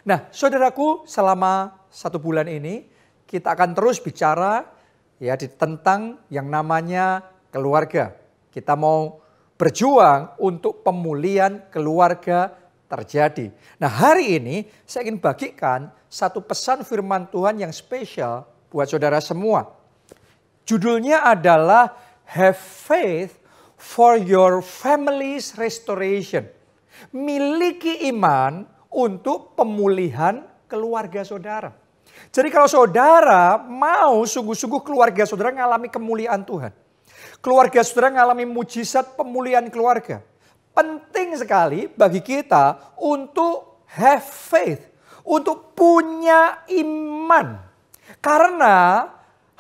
Nah, saudaraku, selama 1 bulan ini kita akan terus bicara ya tentang yang namanya keluarga. Kita mau berjuang untuk pemulihan keluarga terjadi. Nah, hari ini saya ingin bagikan satu pesan firman Tuhan yang spesial buat saudara semua. Judulnya adalah Have Faith for Your Family's Restoration. Miliki iman untuk pemulihan keluarga saudara. Jadi kalau saudara mau sungguh-sungguh keluarga saudara mengalami kemuliaan Tuhan. Keluarga saudara mengalami mujizat pemulihan keluarga. Penting sekali bagi kita untuk have faith. Untuk punya iman. Karena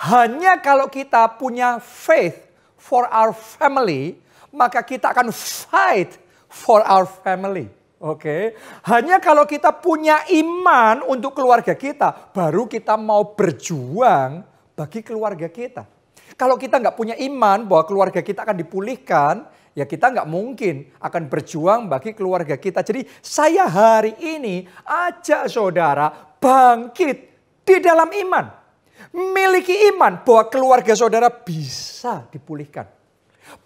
hanya kalau kita punya faith for our family, maka kita akan fight for our family. Oke, hanya kalau kita punya iman untuk keluarga kita, baru kita mau berjuang bagi keluarga kita. Kalau kita nggak punya iman bahwa keluarga kita akan dipulihkan, ya kita nggak mungkin akan berjuang bagi keluarga kita. Jadi saya hari ini ajak saudara bangkit di dalam iman. Miliki iman bahwa keluarga saudara bisa dipulihkan.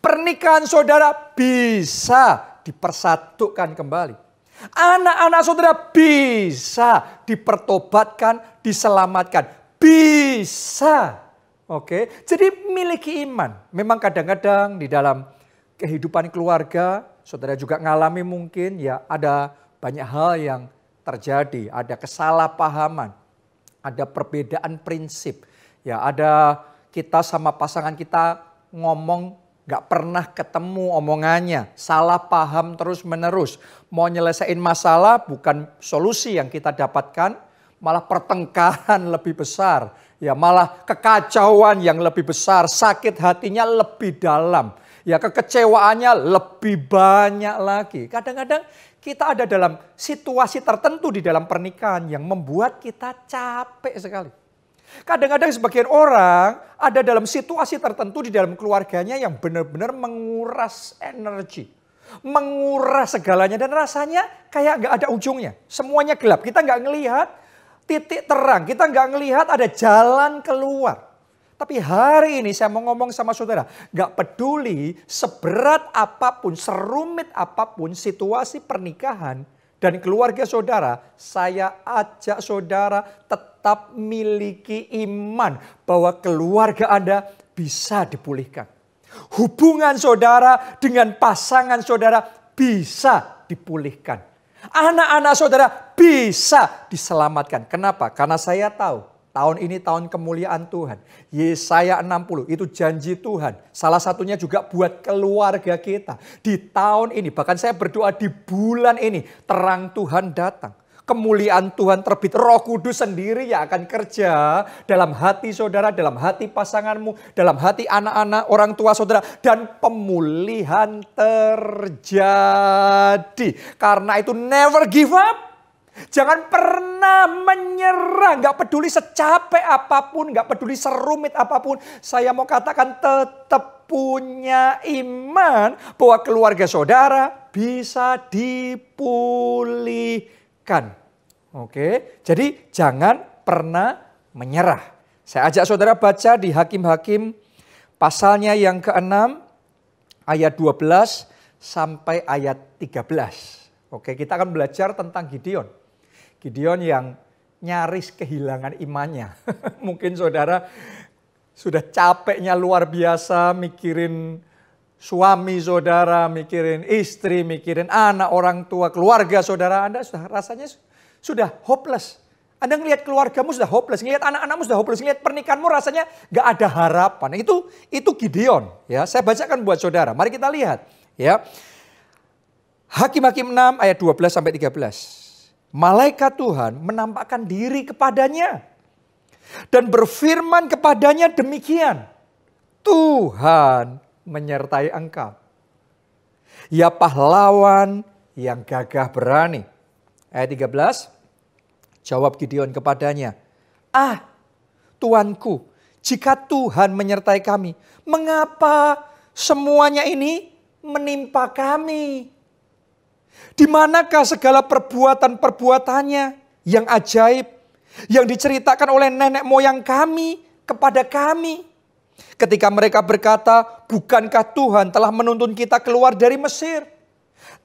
Pernikahan saudara bisa dipersatukan kembali. Anak-anak saudara bisa dipertobatkan, diselamatkan. Bisa. Oke, jadi miliki iman. Memang kadang-kadang di dalam kehidupan keluarga, saudara juga ngalami mungkin ya ada banyak hal yang terjadi. Ada kesalahpahaman, ada perbedaan prinsip. Ya ada kita sama pasangan kita ngomong gak pernah ketemu omongannya, salah paham terus menerus. Mau nyelesain masalah bukan solusi yang kita dapatkan, malah pertengkaran lebih besar. Ya malah kekacauan yang lebih besar, sakit hatinya lebih dalam. Ya kekecewaannya lebih banyak lagi. Kadang-kadang kita ada dalam situasi tertentu di dalam pernikahan yang membuat kita capek sekali. Kadang-kadang sebagian orang ada dalam situasi tertentu di dalam keluarganya yang benar-benar menguras energi. Menguras segalanya dan rasanya kayak gak ada ujungnya. Semuanya gelap, kita gak ngelihat titik terang, kita gak ngelihat ada jalan keluar. Tapi hari ini saya mau ngomong sama saudara, gak peduli seberat apapun, serumit apapun situasi pernikahan dan keluarga saudara, saya ajak saudara tetap miliki iman bahwa keluarga Anda bisa dipulihkan. Hubungan saudara dengan pasangan saudara bisa dipulihkan. Anak-anak saudara bisa diselamatkan. Kenapa? Karena saya tahu tahun ini tahun kemuliaan Tuhan. Yesaya 60 itu janji Tuhan. Salah satunya juga buat keluarga kita. Di tahun ini, bahkan saya berdoa di bulan ini, terang Tuhan datang. Kemuliaan Tuhan terbit, Roh Kudus sendiri yang akan kerja dalam hati saudara, dalam hati pasanganmu, dalam hati anak-anak, orang tua saudara. Dan pemulihan terjadi. Karena itu never give up. Jangan pernah menyerah, gak peduli secapek apapun, gak peduli serumit apapun. Saya mau katakan tetap punya iman bahwa keluarga saudara bisa dipulihkan. Oke, jadi jangan pernah menyerah. Saya ajak saudara baca di Hakim-Hakim pasalnya yang ke-6 ayat 12 sampai ayat 13. Oke, kita akan belajar tentang Gideon. Gideon yang nyaris kehilangan imannya. Mungkin saudara sudah capeknya luar biasa mikirin suami saudara, mikirin istri, mikirin anak, orang tua, keluarga saudara. Anda sudah rasanya sudah hopeless. Anda ngelihat keluargamu sudah hopeless, ngelihat anak-anakmu sudah hopeless, ngelihat pernikahanmu rasanya gak ada harapan. Itu Gideon. Ya, saya bacakan buat saudara. Mari kita lihat. Ya, Hakim-Hakim 6 ayat 12 sampai 13. Malaikat Tuhan menampakkan diri kepadanya dan berfirman kepadanya demikian. Tuhan menyertai engkau. Ya pahlawan yang gagah berani. Ayat 13. Jawab Gideon kepadanya. Tuanku, jika Tuhan menyertai kami, mengapa semuanya ini menimpa kami? Di manakah segala perbuatan-perbuatannya? yang ajaib yang diceritakan oleh nenek moyang kami kepada kami. Ketika mereka berkata, bukankah Tuhan telah menuntun kita keluar dari Mesir?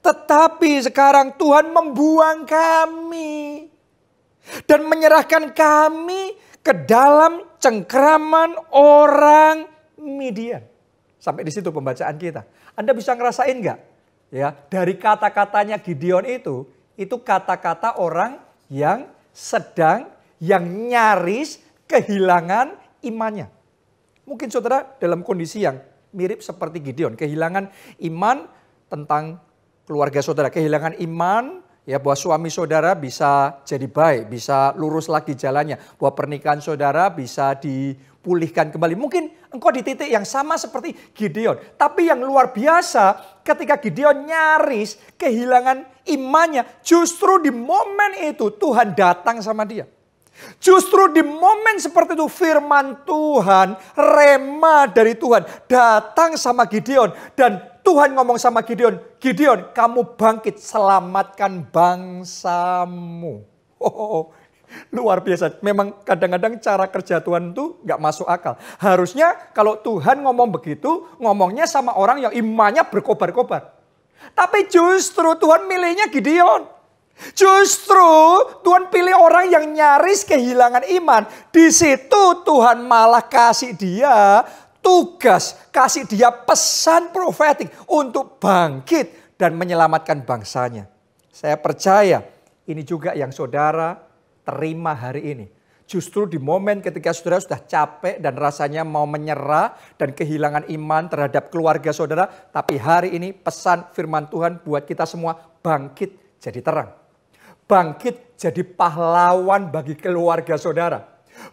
Tetapi sekarang Tuhan membuang kami dan menyerahkan kami ke dalam cengkraman orang Midian. Sampai di situ pembacaan kita. Anda bisa ngerasain nggak? Ya, dari kata-katanya Gideon itu kata-kata orang yang sedang, yang nyaris kehilangan imannya. Mungkin saudara dalam kondisi yang mirip seperti Gideon, kehilangan iman tentang keluarga saudara, kehilangan iman ya bahwa suami saudara bisa jadi baik, bisa lurus lagi jalannya, bahwa pernikahan saudara bisa dipulihkan kembali. Mungkin engkau di titik yang sama seperti Gideon, tapi yang luar biasa ketika Gideon nyaris kehilangan imannya, justru di momen itu Tuhan datang sama dia. Justru di momen seperti itu firman Tuhan, rema dari Tuhan datang sama Gideon. Dan Tuhan ngomong sama Gideon, Gideon kamu bangkit selamatkan bangsamu. Luar biasa. Memang kadang-kadang cara kerja Tuhan itu gak masuk akal. Harusnya kalau Tuhan ngomong begitu, ngomongnya sama orang yang imannya berkobar-kobar. Tapi justru Tuhan milihnya Gideon. Justru Tuhan pilih orang yang nyaris kehilangan iman. Di situ Tuhan malah kasih dia tugas, kasih dia pesan profetik untuk bangkit dan menyelamatkan bangsanya. Saya percaya ini juga yang saudara terima hari ini. Justru di momen ketika saudara sudah capek dan rasanya mau menyerah dan kehilangan iman terhadap keluarga saudara. Tapi hari ini pesan firman Tuhan buat kita semua, bangkit jadi terang. Bangkit jadi pahlawan bagi keluarga saudara.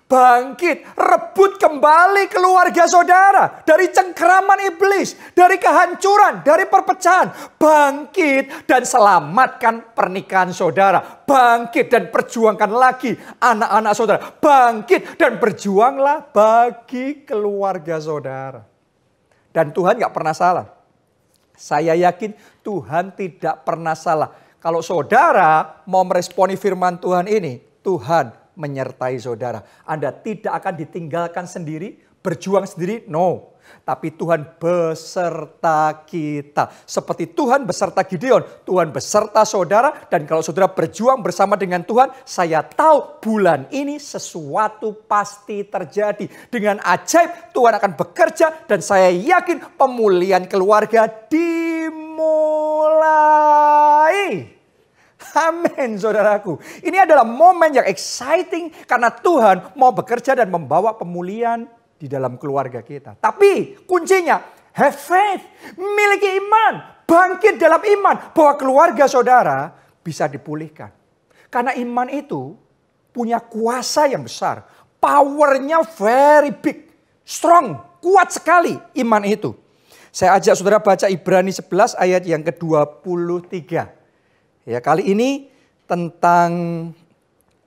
Bangkit, rebut kembali keluarga saudara dari cengkraman iblis, dari kehancuran, dari perpecahan. Bangkit dan selamatkan pernikahan saudara. Bangkit dan perjuangkan lagi anak-anak saudara. Bangkit dan berjuanglah bagi keluarga saudara. Dan Tuhan gak pernah salah. Saya yakin Tuhan tidak pernah salah. Kalau saudara mau meresponi firman Tuhan ini, Tuhan menyertai saudara. Anda tidak akan ditinggalkan sendiri, berjuang sendiri, no. Tapi Tuhan beserta kita. Seperti Tuhan beserta Gideon, Tuhan beserta saudara. Dan kalau saudara berjuang bersama dengan Tuhan, saya tahu bulan ini sesuatu pasti terjadi. Dengan ajaib Tuhan akan bekerja dan saya yakin pemulihan keluarga dimulai. Amin saudaraku. Ini adalah momen yang exciting karena Tuhan mau bekerja dan membawa pemulihan di dalam keluarga kita. Tapi kuncinya have faith, miliki iman, bangkit dalam iman bahwa keluarga saudara bisa dipulihkan. Karena iman itu punya kuasa yang besar, powernya very big, strong, kuat sekali iman itu. Saya ajak saudara baca Ibrani 11 ayat yang ke-23. Ya, kali ini tentang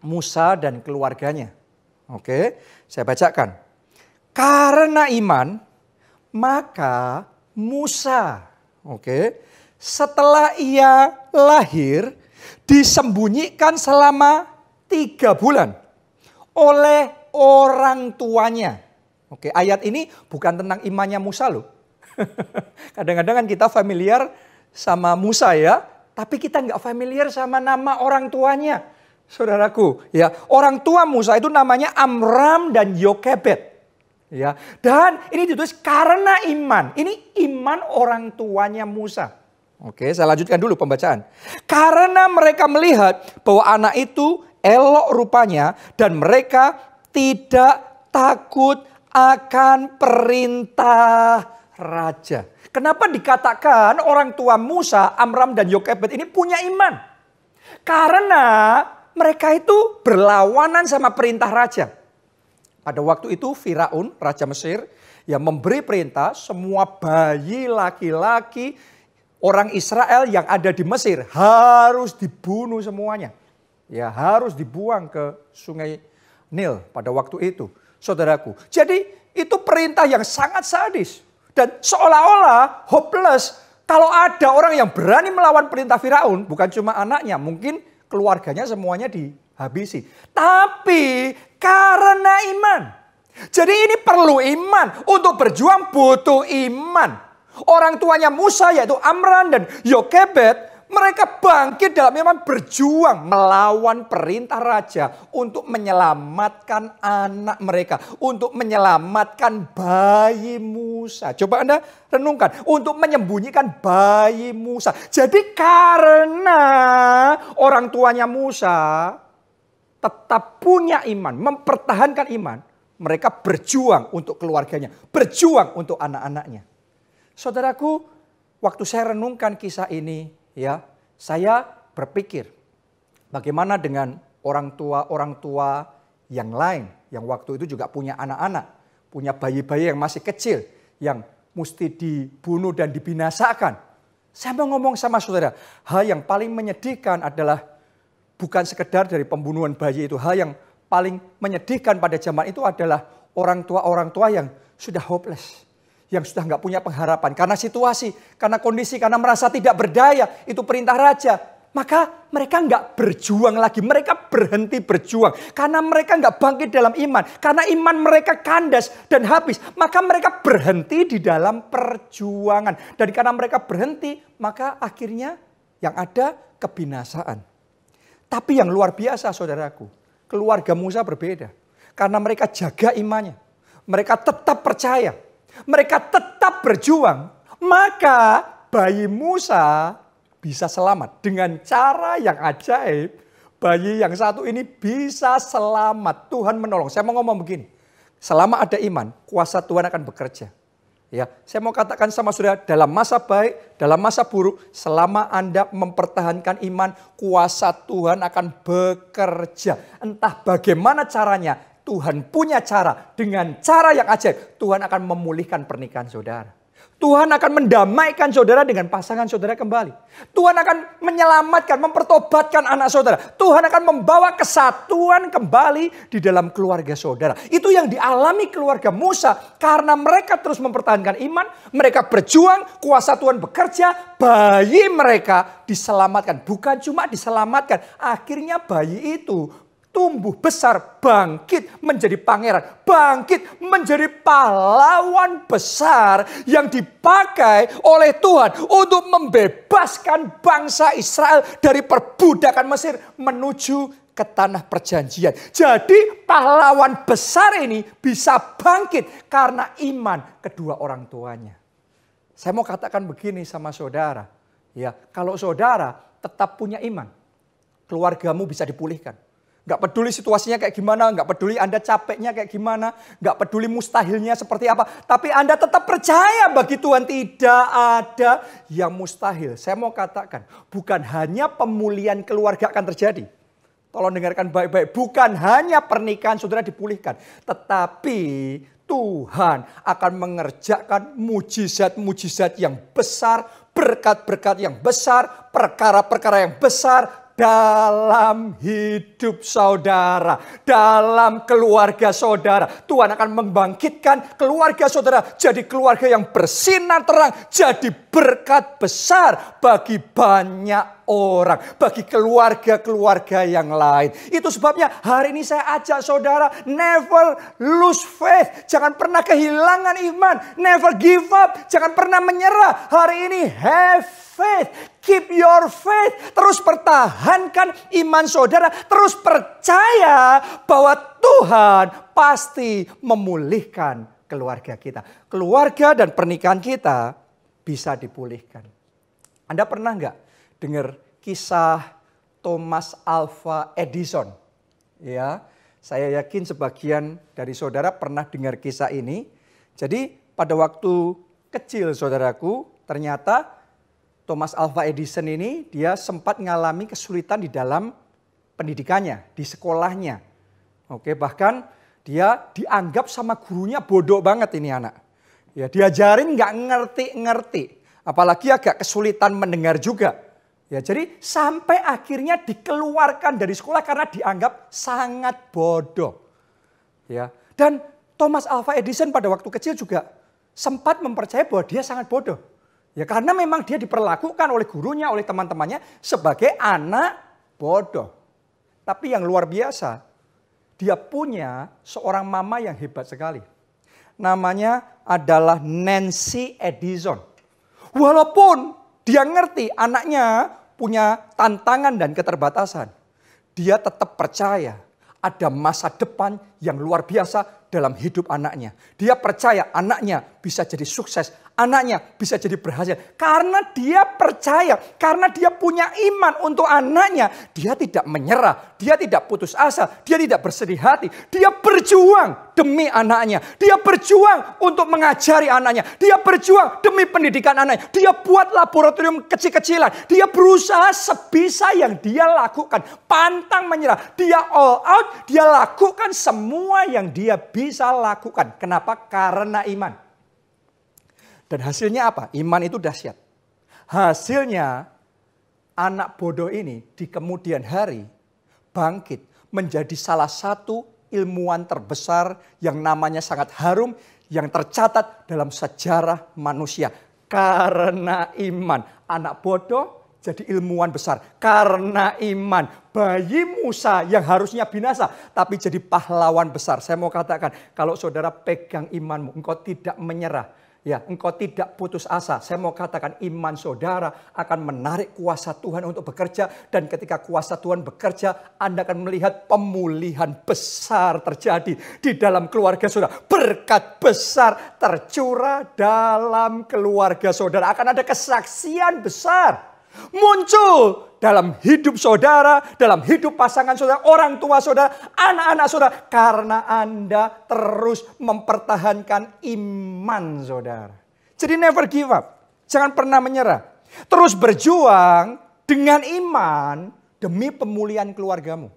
Musa dan keluarganya. Oke, saya bacakan. Karena iman, maka Musa, setelah ia lahir, disembunyikan selama 3 bulan oleh orang tuanya. Ayat ini bukan tentang imannya Musa loh. Kadang-kadang kan kita familiar sama Musa ya. Tapi kita nggak familiar sama nama orang tuanya. Saudaraku, ya, orang tua Musa itu namanya Amram dan Yokebed. Ya, dan ini ditulis karena iman. Ini iman orang tuanya Musa. Oke, saya lanjutkan dulu pembacaan. Karena mereka melihat bahwa anak itu elok rupanya dan mereka tidak takut akan perintah raja. Kenapa dikatakan orang tua Musa, Amram dan Yokebed ini punya iman? Karena mereka itu berlawanan sama perintah raja. Pada waktu itu Firaun, raja Mesir, yang memberi perintah semua bayi laki-laki orang Israel yang ada di Mesir harus dibunuh semuanya. Ya, harus dibuang ke sungai Nil pada waktu itu, saudaraku. Jadi itu perintah yang sangat sadis. Dan seolah-olah hopeless kalau ada orang yang berani melawan perintah Firaun, bukan cuma anaknya, mungkin keluarganya semuanya habisi. Tapi karena iman. Jadi ini perlu iman. Untuk berjuang butuh iman. Orang tuanya Musa yaitu Amram dan Yokebed. Mereka bangkit dalam iman, berjuang melawan perintah raja untuk menyelamatkan anak mereka. Untuk menyelamatkan bayi Musa. Coba Anda renungkan. Untuk menyembunyikan bayi Musa. Jadi karena orang tuanya Musa tetap punya iman, mempertahankan iman. Mereka berjuang untuk keluarganya. Berjuang untuk anak-anaknya. Saudaraku, waktu saya renungkan kisah ini, ya, saya berpikir bagaimana dengan orang tua yang lain yang waktu itu juga punya anak-anak, punya bayi-bayi yang masih kecil yang mesti dibunuh dan dibinasakan. Saya mau ngomong sama saudara, hal yang paling menyedihkan adalah bukan sekedar dari pembunuhan bayi itu, hal yang paling menyedihkan pada zaman itu adalah orang tua yang sudah hopeless. Yang sudah nggak punya pengharapan karena situasi, karena kondisi, karena merasa tidak berdaya, itu perintah raja. Maka mereka nggak berjuang lagi, mereka berhenti berjuang. Karena mereka nggak bangkit dalam iman, karena iman mereka kandas dan habis. Maka mereka berhenti di dalam perjuangan. Dan karena mereka berhenti, maka akhirnya yang ada kebinasaan. Tapi yang luar biasa saudaraku, keluarga Musa berbeda. Karena mereka jaga imannya, mereka tetap percaya. Mereka tetap berjuang, maka bayi Musa bisa selamat. Dengan cara yang ajaib, bayi yang satu ini bisa selamat. Tuhan menolong. Saya mau ngomong begini, selama ada iman, kuasa Tuhan akan bekerja. Ya, saya mau katakan sama saudara, dalam masa baik, dalam masa buruk, selama Anda mempertahankan iman, kuasa Tuhan akan bekerja. Entah bagaimana caranya, Tuhan punya cara, dengan cara yang ajaib, Tuhan akan memulihkan pernikahan saudara. Tuhan akan mendamaikan saudara dengan pasangan saudara kembali. Tuhan akan menyelamatkan, mempertobatkan anak saudara. Tuhan akan membawa kesatuan kembali di dalam keluarga saudara. Itu yang dialami keluarga Musa. Karena mereka terus mempertahankan iman, mereka berjuang, kuasa Tuhan bekerja, bayi mereka diselamatkan. Bukan cuma diselamatkan, akhirnya bayi itu tumbuh besar, bangkit menjadi pangeran, bangkit menjadi pahlawan besar yang dipakai oleh Tuhan untuk membebaskan bangsa Israel dari perbudakan Mesir menuju ke tanah perjanjian. Jadi pahlawan besar ini bisa bangkit karena iman kedua orang tuanya. Saya mau katakan begini sama saudara, ya, kalau saudara tetap punya iman, keluargamu bisa dipulihkan. Gak peduli situasinya kayak gimana, gak peduli Anda capeknya kayak gimana, gak peduli mustahilnya seperti apa. Tapi Anda tetap percaya bagi Tuhan tidak ada yang mustahil. Saya mau katakan, bukan hanya pemulihan keluarga akan terjadi. Tolong dengarkan baik-baik, bukan hanya pernikahan saudara dipulihkan. Tetapi Tuhan akan mengerjakan mujizat-mujizat yang besar, berkat-berkat yang besar, perkara-perkara yang besar, dalam hidup saudara, dalam keluarga saudara. Tuhan akan membangkitkan keluarga saudara jadi keluarga yang bersinar terang, jadi berkat besar bagi banyak orang, bagi keluarga-keluarga yang lain. Itu sebabnya hari ini saya ajak saudara, never lose faith. Jangan pernah kehilangan iman, never give up, jangan pernah menyerah. Hari ini have faith, keep your faith. Terus pertahankan iman saudara, terus percaya bahwa Tuhan pasti memulihkan keluarga kita. Keluarga dan pernikahan kita bisa dipulihkan. Anda pernah nggak dengar kisah Thomas Alva Edison? Ya, saya yakin sebagian dari saudara pernah dengar kisah ini. Jadi pada waktu kecil saudaraku, ternyata Thomas Alva Edison ini dia sempat mengalami kesulitan di dalam pendidikannya, di sekolahnya. Oke, bahkan dia dianggap sama gurunya bodoh banget ini anak. Ya, diajarin nggak ngerti-ngerti, apalagi agak kesulitan mendengar juga. Ya, jadi sampai akhirnya dikeluarkan dari sekolah karena dianggap sangat bodoh. Ya, dan Thomas Alva Edison pada waktu kecil juga sempat mempercayai bahwa dia sangat bodoh. Ya, karena memang dia diperlakukan oleh gurunya, oleh teman-temannya sebagai anak bodoh. Tapi yang luar biasa, dia punya seorang mama yang hebat sekali. Namanya adalah Nancy Edison. Walaupun dia ngerti anaknya punya tantangan dan keterbatasan, dia tetap percaya ada masa depan yang luar biasa dalam hidup anaknya. Dia percaya anaknya bisa jadi sukses, anaknya bisa jadi berhasil. Karena dia percaya, karena dia punya iman untuk anaknya. Dia tidak menyerah, dia tidak putus asa, dia tidak bersedih hati. Dia berjuang demi anaknya. Dia berjuang untuk mengajari anaknya. Dia berjuang demi pendidikan anaknya. Dia buat laboratorium kecil-kecilan. Dia berusaha sebisa yang dia lakukan. Pantang menyerah. Dia all out, dia lakukan semua yang dia bisa lakukan. Kenapa? Karena iman. Dan hasilnya apa? Iman itu dahsyat. Hasilnya anak bodoh ini di kemudian hari bangkit menjadi salah satu ilmuwan terbesar yang namanya sangat harum yang tercatat dalam sejarah manusia. Karena iman, anak bodoh jadi ilmuwan besar. Karena iman, bayi Musa yang harusnya binasa tapi jadi pahlawan besar. Saya mau katakan, kalau saudara pegang imanmu, engkau tidak menyerah. Ya, engkau tidak putus asa. Saya mau katakan iman saudara akan menarik kuasa Tuhan untuk bekerja. Dan ketika kuasa Tuhan bekerja, Anda akan melihat pemulihan besar terjadi di dalam keluarga saudara. Berkat besar tercurah dalam keluarga saudara. Akan ada kesaksian besar muncul dalam hidup saudara, dalam hidup pasangan saudara, orang tua saudara, anak-anak saudara. Karena Anda terus mempertahankan iman saudara. Jadi never give up. Jangan pernah menyerah. Terus berjuang dengan iman demi pemulihan keluargamu.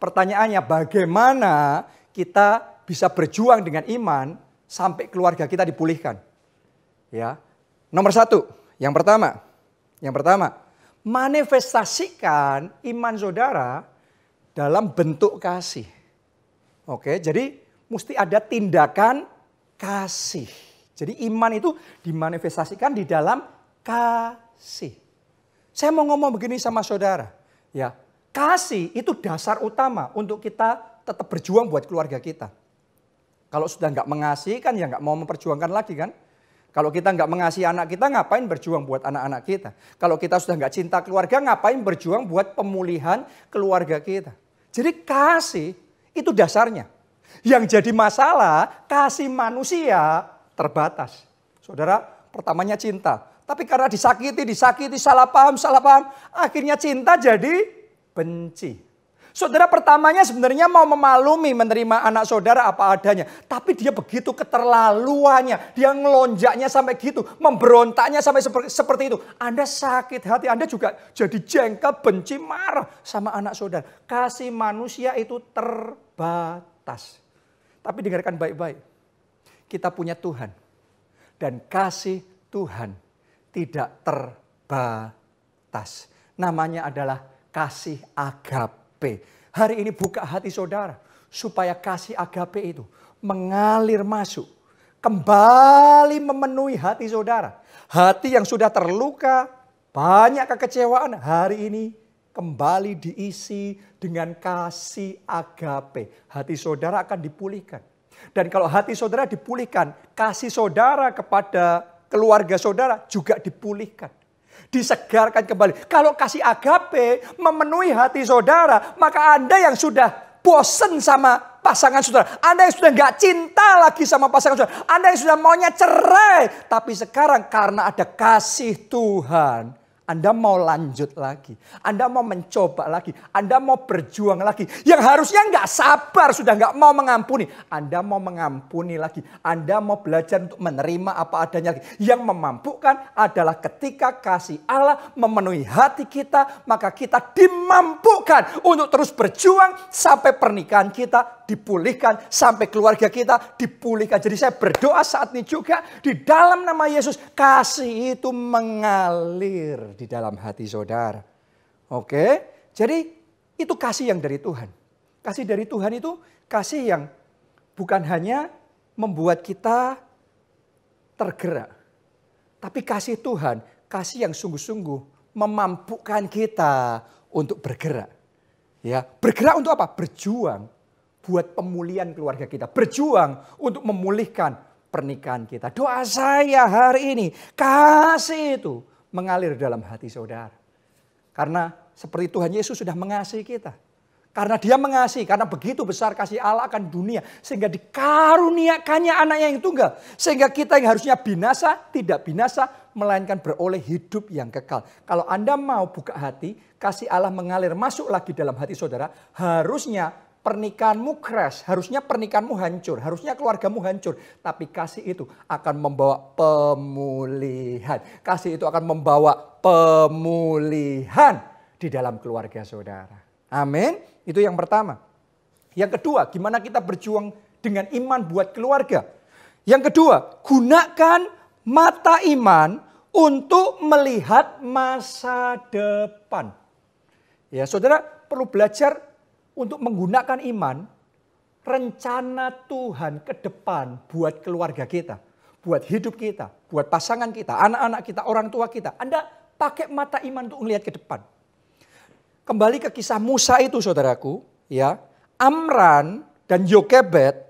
Pertanyaannya, bagaimana kita bisa berjuang dengan iman sampai keluarga kita dipulihkan? Ya, nomor satu, yang pertama, manifestasikan iman saudara dalam bentuk kasih. Oke, jadi mesti ada tindakan kasih. Jadi iman itu dimanifestasikan di dalam kasih. Saya mau ngomong begini sama saudara. Ya, kasih itu dasar utama untuk kita tetap berjuang buat keluarga kita. Kalau sudah nggak mengasihi kan ya nggak mau memperjuangkan lagi kan. Kalau kita nggak mengasihi anak kita, ngapain berjuang buat anak-anak kita? Kalau kita sudah nggak cinta keluarga, ngapain berjuang buat pemulihan keluarga kita? Jadi kasih itu dasarnya. Yang jadi masalah, kasih manusia terbatas. Saudara, pertamanya cinta. Tapi karena disakiti, salah paham, akhirnya cinta jadi benci. Saudara pertamanya sebenarnya mau memaklumi menerima anak saudara apa adanya. Tapi dia begitu keterlaluannya. Dia ngelonjaknya sampai gitu. Memberontaknya sampai seperti itu. Anda sakit hati. Anda juga jadi jengkel, benci, marah sama anak saudara. Kasih manusia itu terbatas. Tapi dengarkan baik-baik. Kita punya Tuhan. Dan kasih Tuhan tidak terbatas. Namanya adalah kasih agape. Hari ini buka hati saudara supaya kasih agape itu mengalir masuk, kembali memenuhi hati saudara. Hati yang sudah terluka, banyak kekecewaan, hari ini kembali diisi dengan kasih agape. Hati saudara akan dipulihkan. Dan kalau hati saudara dipulihkan, kasih saudara kepada keluarga saudara juga dipulihkan. Disegarkan kembali. Kalau kasih agape memenuhi hati saudara, maka Anda yang sudah bosen sama pasangan saudara, Anda yang sudah nggak cinta lagi sama pasangan saudara, Anda yang sudah maunya cerai, tapi sekarang karena ada kasih Tuhan, Anda mau lanjut lagi. Anda mau mencoba lagi. Anda mau berjuang lagi. Yang harusnya nggak sabar, sudah nggak mau mengampuni. Anda mau mengampuni lagi. Anda mau belajar untuk menerima apa adanya lagi. Yang memampukan adalah ketika kasih Allah memenuhi hati kita, maka kita dimampukan untuk terus berjuang sampai pernikahan kita dipulihkan, sampai keluarga kita dipulihkan. Jadi saya berdoa saat ini juga di dalam nama Yesus, kasih itu mengalir di dalam hati saudara. Oke, jadi itu kasih yang dari Tuhan. Kasih dari Tuhan itu kasih yang bukan hanya membuat kita tergerak. Tapi kasih Tuhan, kasih yang sungguh-sungguh memampukan kita untuk bergerak. Ya, bergerak untuk apa? Berjuang buat pemulihan keluarga kita. Berjuang untuk memulihkan pernikahan kita. Doa saya hari ini, kasih itu mengalir dalam hati saudara. Karena seperti Tuhan Yesus sudah mengasihi kita. Karena dia mengasihi, karena begitu besar kasih Allah akan dunia. Sehingga dikaruniakannya anaknya yang tunggal. Sehingga kita yang harusnya binasa, tidak binasa, melainkan beroleh hidup yang kekal. Kalau Anda mau buka hati, kasih Allah mengalir masuk lagi dalam hati saudara, harusnya pernikahanmu crash, harusnya pernikahanmu hancur, harusnya keluargamu hancur. Tapi kasih itu akan membawa pemulihan. Kasih itu akan membawa pemulihan di dalam keluarga saudara. Amin. Itu yang pertama. Yang kedua, gimana kita berjuang dengan iman buat keluarga. Yang kedua, gunakan mata iman untuk melihat masa depan. Ya, saudara perlu belajar untuk menggunakan iman, rencana Tuhan ke depan buat keluarga kita, buat hidup kita, buat pasangan kita, anak-anak kita, orang tua kita. Anda pakai mata iman untuk melihat ke depan. Kembali ke kisah Musa itu saudaraku, ya. Amran dan Yokebed,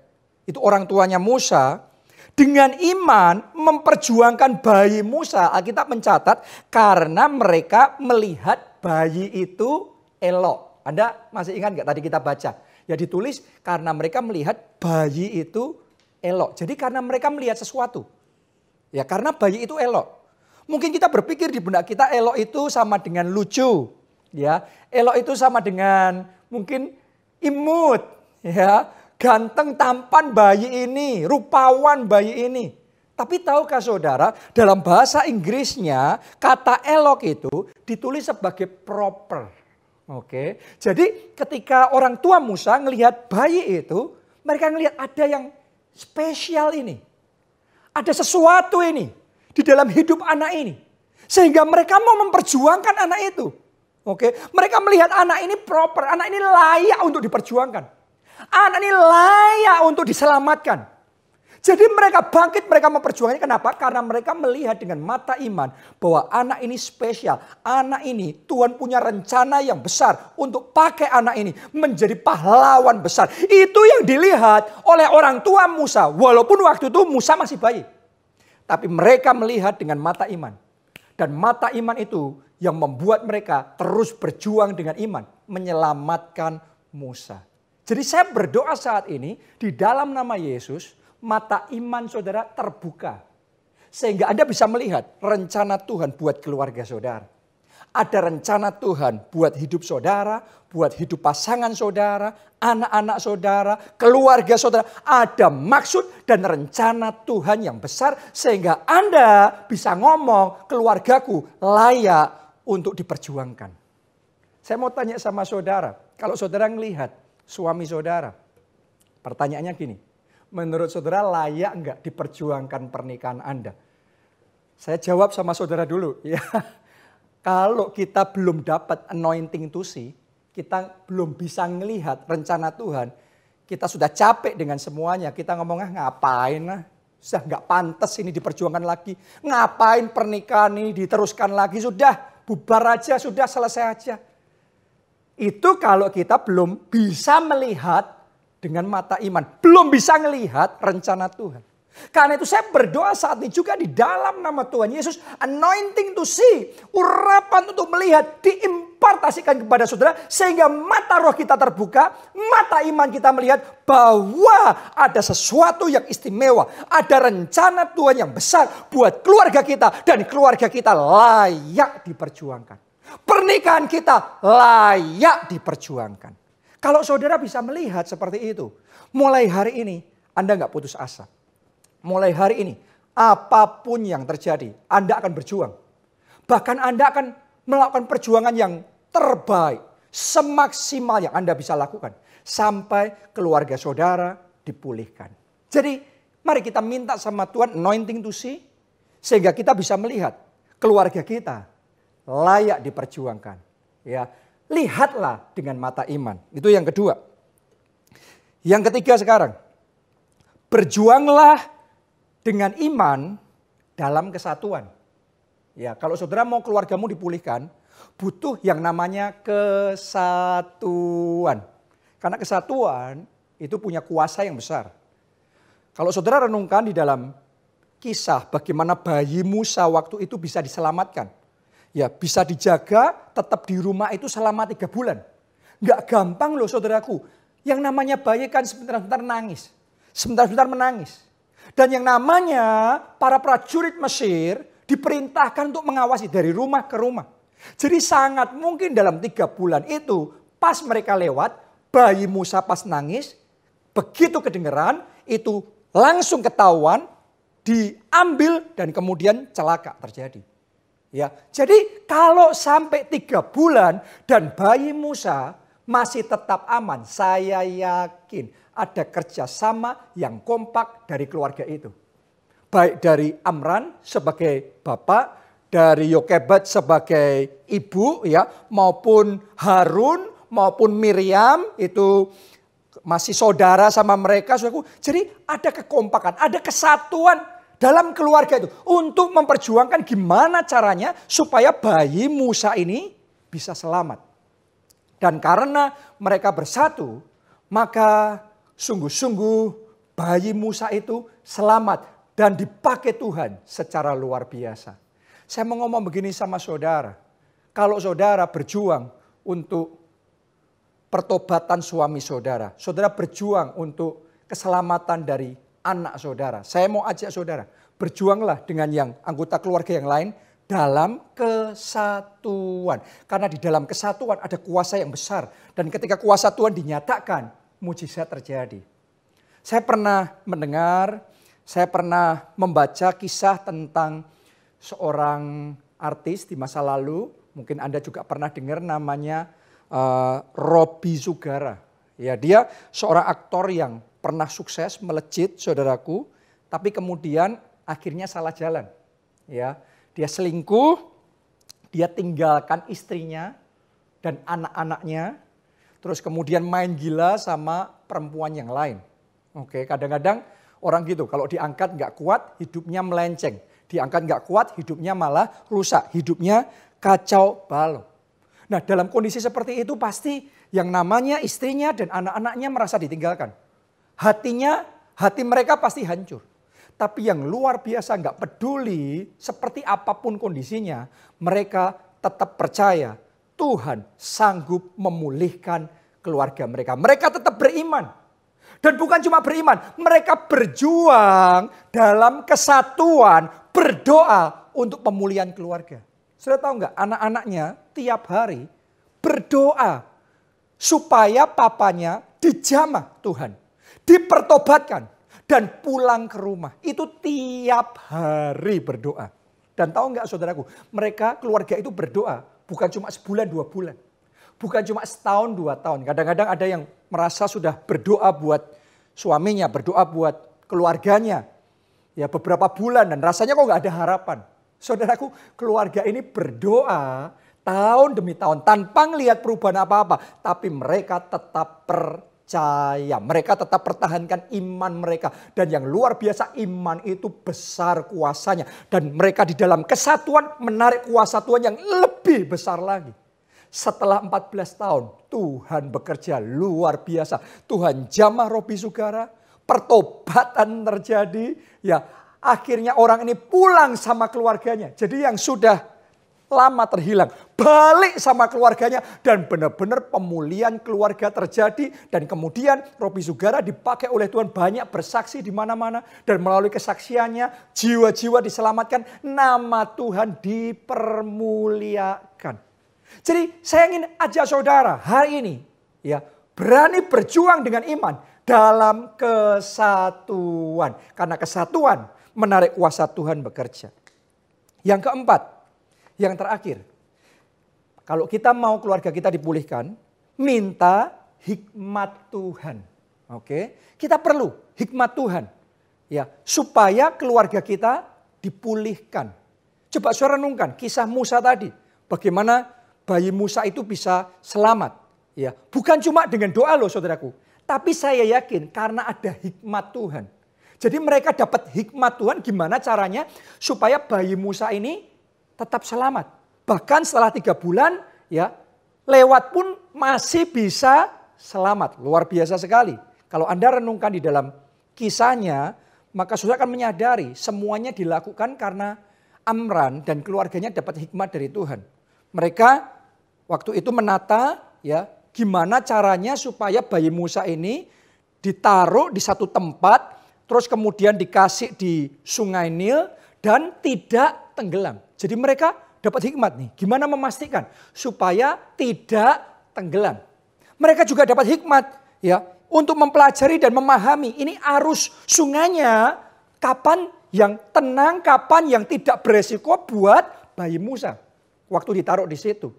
itu orang tuanya Musa, dengan iman memperjuangkan bayi Musa. Alkitab mencatat karena mereka melihat bayi itu elok. Anda masih ingat nggak tadi kita baca? Ya ditulis karena mereka melihat bayi itu elok. Jadi karena mereka melihat sesuatu. Ya karena bayi itu elok. Mungkin kita berpikir di benak kita elok itu sama dengan lucu. Ya, elok itu sama dengan mungkin imut, ya, ganteng tampan bayi ini, rupawan bayi ini. Tapi tahukah saudara, dalam bahasa Inggrisnya kata elok itu ditulis sebagai proper. Oke. Jadi ketika orang tua Musa melihat bayi itu, mereka melihat ada yang spesial ini. Ada sesuatu ini di dalam hidup anak ini. Sehingga mereka mau memperjuangkan anak itu. Oke, mereka melihat anak ini proper, anak ini layak untuk diperjuangkan. Anak ini layak untuk diselamatkan. Jadi mereka bangkit, mereka memperjuangkannya. Kenapa? Karena mereka melihat dengan mata iman bahwa anak ini spesial. Anak ini Tuhan punya rencana yang besar untuk pakai anak ini menjadi pahlawan besar. Itu yang dilihat oleh orang tua Musa. Walaupun waktu itu Musa masih bayi. Tapi mereka melihat dengan mata iman. Dan mata iman itu yang membuat mereka terus berjuang dengan iman. Menyelamatkan Musa. Jadi saya berdoa saat ini di dalam nama Yesus. Mata iman saudara terbuka. Sehingga Anda bisa melihat rencana Tuhan buat keluarga saudara. Ada rencana Tuhan buat hidup saudara. Buat hidup pasangan saudara. Anak-anak saudara. Keluarga saudara. Ada maksud dan rencana Tuhan yang besar. Sehingga Anda bisa ngomong keluargaku layak untuk diperjuangkan. Saya mau tanya sama saudara. Kalau saudara melihat suami saudara. Pertanyaannya gini. Menurut saudara layak enggak diperjuangkan pernikahan Anda? Saya jawab sama saudara dulu. Ya, kalau kita belum dapat anointing to see, kita belum bisa melihat rencana Tuhan, kita sudah capek dengan semuanya. Kita ngomong ngapain lah, sudah nggak pantas ini diperjuangkan lagi. Ngapain pernikahan ini diteruskan lagi, sudah bubar aja, sudah selesai aja. Itu kalau kita belum bisa melihat dengan mata iman. Belum bisa melihat rencana Tuhan. Karena itu saya berdoa saat ini juga di dalam nama Tuhan Yesus. Anointing to see. Urapan untuk melihat. Diimpartasikan kepada saudara. Sehingga mata roh kita terbuka. Mata iman kita melihat bahwa ada sesuatu yang istimewa. Ada rencana Tuhan yang besar buat keluarga kita. Dan keluarga kita layak diperjuangkan. Pernikahan kita layak diperjuangkan. Kalau saudara bisa melihat seperti itu. Mulai hari ini Anda nggak putus asa. Mulai hari ini, apapun yang terjadi, Anda akan berjuang. Bahkan Anda akan melakukan perjuangan yang terbaik, semaksimal yang Anda bisa lakukan. Sampai keluarga saudara dipulihkan. Jadi, mari kita minta sama Tuhan anointing to see. Sehingga kita bisa melihat keluarga kita layak diperjuangkan. Ya, lihatlah dengan mata iman. Itu yang kedua. Yang ketiga sekarang, berjuanglah dengan iman dalam kesatuan. Ya, kalau saudara mau keluargamu dipulihkan, Butuh yang namanya kesatuan. Karena kesatuan itu punya kuasa yang besar. Kalau saudara renungkan di dalam kisah bagaimana bayi Musa waktu itu bisa diselamatkan. Ya, bisa dijaga tetap di rumah itu selama 3 bulan. Nggak gampang loh saudaraku. Yang namanya bayi kan sebentar-sebentar nangis. Sebentar-sebentar menangis. Dan yang namanya para prajurit Mesir diperintahkan untuk mengawasi dari rumah ke rumah. Jadi sangat mungkin dalam 3 bulan itu pas mereka lewat, bayi Musa pas nangis, begitu kedengeran itu langsung ketahuan, diambil dan kemudian celaka terjadi. Ya, jadi kalau sampai 3 bulan dan bayi Musa masih tetap aman, saya yakin ada kerjasama yang kompak dari keluarga itu. Baik dari Amran sebagai bapak, dari Yokebat sebagai ibu, ya, maupun Harun, maupun Miriam itu masih saudara sama mereka. Jadi ada kekompakan, ada kesatuan dalam keluarga itu untuk memperjuangkan gimana caranya supaya bayi Musa ini bisa selamat. Dan karena mereka bersatu, maka sungguh-sungguh bayi Musa itu selamat dan dipakai Tuhan secara luar biasa. Saya mau ngomong begini sama saudara. Kalau saudara berjuang untuk pertobatan suami saudara, saudara berjuang untuk keselamatan dari anak saudara. Saya mau ajak saudara, berjuanglah dengan yang anggota keluarga yang lain dalam kesatuan. Karena di dalam kesatuan ada kuasa yang besar. Dan ketika kuasa Tuhan dinyatakan, mujizat terjadi. Saya pernah mendengar, saya pernah membaca kisah tentang seorang artis di masa lalu. Mungkin Anda juga pernah dengar namanya Robby Sugara. Ya, dia seorang aktor yang pernah sukses, melejit saudaraku, tapi kemudian akhirnya salah jalan. Ya, dia selingkuh, dia tinggalkan istrinya dan anak-anaknya, terus kemudian main gila sama perempuan yang lain. Oke, kadang-kadang orang gitu, kalau diangkat nggak kuat, hidupnya melenceng. Diangkat nggak kuat, hidupnya malah rusak, hidupnya kacau balau. Nah, dalam kondisi seperti itu pasti yang namanya istrinya dan anak-anaknya merasa ditinggalkan. Hati mereka pasti hancur. Tapi yang luar biasa nggak peduli seperti apapun kondisinya, mereka tetap percaya Tuhan sanggup memulihkan keluarga mereka. Mereka tetap beriman. Dan bukan cuma beriman, mereka berjuang dalam kesatuan, berdoa untuk pemulihan keluarga. Sudah tahu nggak, anak-anaknya tiap hari berdoa supaya papanya dijamah Tuhan, dipertobatkan dan pulang ke rumah. Itu tiap hari berdoa. Dan tahu nggak saudaraku, mereka keluarga itu berdoa bukan cuma sebulan 2 bulan. Bukan cuma setahun 2 tahun. Kadang-kadang ada yang merasa sudah berdoa buat suaminya, berdoa buat keluarganya. Ya beberapa bulan dan rasanya kok nggak ada harapan. Saudaraku, keluarga ini berdoa tahun demi tahun tanpa melihat perubahan apa-apa. Tapi mereka tetap percaya. Mereka tetap pertahankan iman mereka. Dan yang luar biasa, iman itu besar kuasanya. Dan mereka di dalam kesatuan menarik kuasa Tuhan yang lebih besar lagi. Setelah 14 tahun Tuhan bekerja luar biasa. Tuhan jamah Robby Sugara, pertobatan terjadi. Ya, akhirnya orang ini pulang sama keluarganya. Jadi yang sudah lama terhilang balik sama keluarganya dan benar-benar pemulihan keluarga terjadi. Dan kemudian Robby Sugara dipakai oleh Tuhan banyak bersaksi di mana-mana. Dan melalui kesaksiannya jiwa-jiwa diselamatkan, nama Tuhan dipermuliakan. Jadi saya ingin ajak saudara hari ini ya berani berjuang dengan iman dalam kesatuan. Karena kesatuan menarik kuasa Tuhan bekerja. Yang keempat, yang terakhir. Kalau kita mau keluarga kita dipulihkan, minta hikmat Tuhan. Oke, kita perlu hikmat Tuhan. Ya, supaya keluarga kita dipulihkan. Coba saudara renungkan kisah Musa tadi. Bagaimana bayi Musa itu bisa selamat. Ya, bukan cuma dengan doa loh saudaraku. Tapi saya yakin karena ada hikmat Tuhan. Jadi mereka dapat hikmat Tuhan gimana caranya supaya bayi Musa ini tetap selamat. Bahkan setelah 3 bulan ya lewat pun masih bisa selamat. Luar biasa sekali. Kalau Anda renungkan di dalam kisahnya, maka saudara akan menyadari semuanya dilakukan karena Amran dan keluarganya dapat hikmat dari Tuhan. Mereka waktu itu menata ya gimana caranya supaya bayi Musa ini ditaruh di satu tempat, terus kemudian dikasih di Sungai Nil dan tidak tenggelam. Jadi mereka dapat hikmat nih, gimana memastikan supaya tidak tenggelam. Mereka juga dapat hikmat ya untuk mempelajari dan memahami ini arus sungainya kapan yang tenang, kapan yang tidak beresiko buat bayi Musa waktu ditaruh di situ.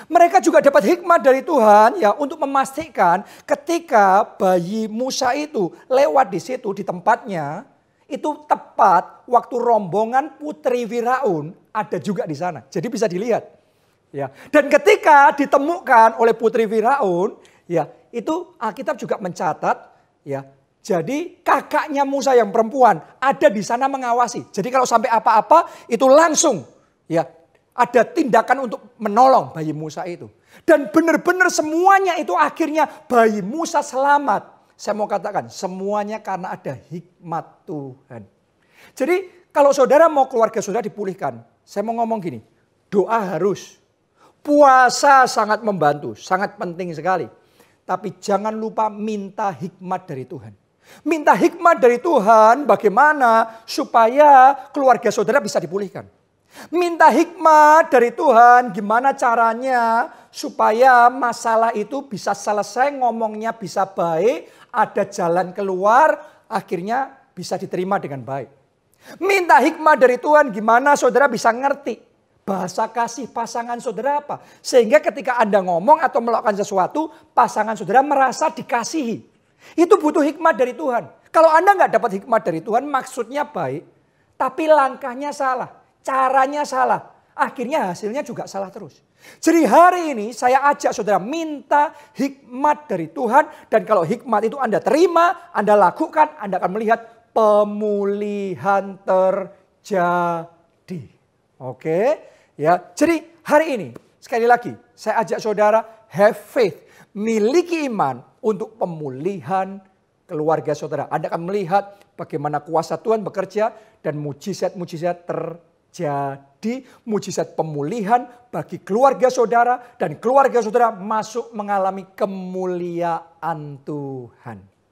Mereka juga dapat hikmat dari Tuhan ya untuk memastikan ketika bayi Musa itu lewat di situ di tempatnya, itu tepat waktu rombongan putri Firaun ada juga di sana. Jadi bisa dilihat. Ya. Dan ketika ditemukan oleh putri Firaun, ya, itu Alkitab juga mencatat ya. Jadi kakaknya Musa yang perempuan ada di sana mengawasi. Jadi kalau sampai apa-apa itu langsung ya ada tindakan untuk menolong bayi Musa itu. Dan benar-benar semuanya itu akhirnya bayi Musa selamat. Saya mau katakan semuanya karena ada hikmat Tuhan. Jadi kalau saudara mau keluarga saudara dipulihkan, saya mau ngomong gini, doa harus. Puasa sangat membantu, sangat penting sekali. Tapi jangan lupa minta hikmat dari Tuhan. Minta hikmat dari Tuhan bagaimana supaya keluarga saudara bisa dipulihkan. Minta hikmat dari Tuhan gimana caranya supaya masalah itu bisa selesai, ngomongnya bisa baik, ada jalan keluar, akhirnya bisa diterima dengan baik. Minta hikmat dari Tuhan gimana saudara bisa ngerti bahasa kasih pasangan saudara apa. Sehingga ketika Anda ngomong atau melakukan sesuatu, pasangan saudara merasa dikasihi. Itu butuh hikmat dari Tuhan. Kalau Anda nggak dapat hikmat dari Tuhan, maksudnya baik, tapi langkahnya salah, caranya salah. Akhirnya hasilnya juga salah terus. Jadi hari ini saya ajak saudara minta hikmat dari Tuhan. Dan kalau hikmat itu Anda terima, Anda lakukan, Anda akan melihat pemulihan terjadi. Oke, ya. Jadi hari ini sekali lagi saya ajak saudara have faith, miliki iman untuk pemulihan keluarga saudara. Anda akan melihat bagaimana kuasa Tuhan bekerja dan mujizat-mujizat terjadi, mujizat pemulihan bagi keluarga saudara dan keluarga saudara masuk mengalami kemuliaan Tuhan.